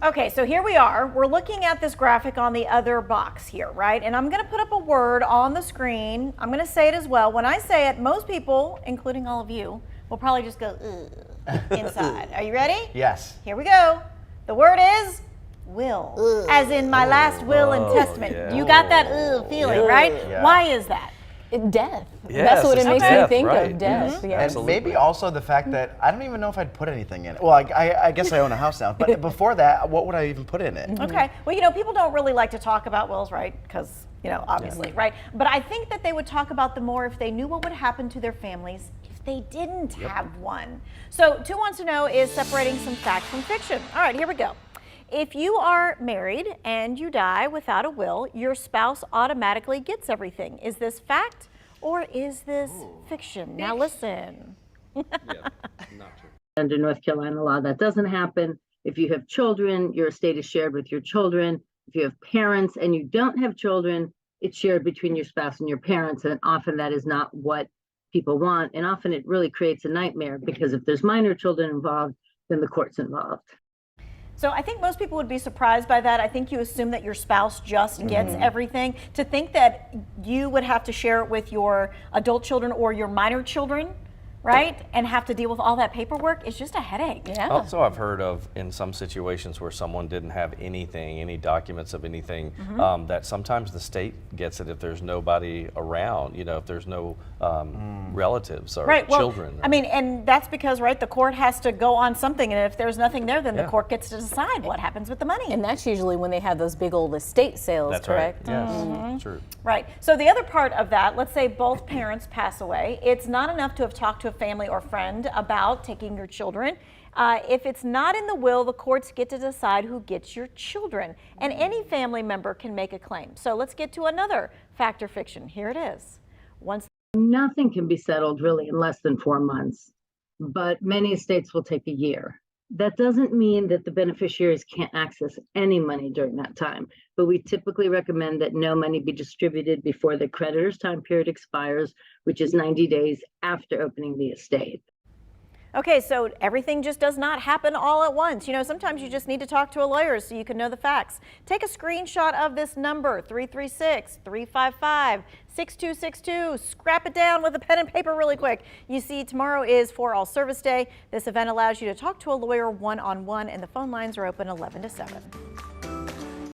Okay, so here we are. We're looking at this graphic on the other box here, right? And I'm going to put up a word on the screen. I'm going to say it as well. When I say it, most people, including all of you, will probably just go, ugh, inside. Are you ready? Yes. Here we go. The word is will, as in my last will and testament. yeah. You got that feeling, right? Yeah. Why is that? Death. Yes, That's what it it's makes death, me think right. of, death. Yes. Yeah. And Absolutely. maybe also the fact that I don't even know if I'd put anything in it. Well, I guess I own a house now, but before that, what would I even put in it? Okay. Well, you know, people don't really like to talk about wills, right? Because, you know, obviously, right? But I think that they would talk about them more if they knew what would happen to their families if they didn't have one. So 2 Wants to Know is separating some fact from fiction. All right, here we go. If you are married and you die without a will, your spouse automatically gets everything. Is this fact or is this fiction? Now listen. Under North Carolina law, that doesn't happen. If you have children, your estate is shared with your children. If you have parents and you don't have children, it's shared between your spouse and your parents. And often that is not what people want. And often it really creates a nightmare because if there's minor children involved, then the court's involved. So I think most people would be surprised by that. I think you assume that your spouse just gets everything. To think that you would have to share it with your adult children or your minor children, right? And have to deal with all that paperwork is just a headache. Yeah. Also, I've heard of in some situations where someone didn't have anything, any documents of anything, that sometimes the state gets it if there's nobody around, you know, if there's no relatives or children. I mean, and that's because, right, the court has to go on something, and if there's nothing there, then the court gets to decide what happens with the money. And that's usually when they have those big old estate sales, That's correct? right. Yes, true. Right. So the other part of that, let's say both parents pass away. It's not enough to have talked to a family or friend about taking your children. If it's not in the will, the courts get to decide who gets your children. And any family member can make a claim. So let's get to another fact or fiction. Here it is. Nothing can be settled really in less than 4 months, but many estates will take a year. That doesn't mean that the beneficiaries can't access any money during that time, but we typically recommend that no money be distributed before the creditor's time period expires, which is 90 days after opening the estate. Okay, so everything just does not happen all at once. You know, sometimes you just need to talk to a lawyer so you can know the facts. Take a screenshot of this number, 336-355-6262. Scrap it down with a pen and paper really quick. You see, tomorrow is For All Service Day. This event allows you to talk to a lawyer one-on-one, and the phone lines are open 11 to 7.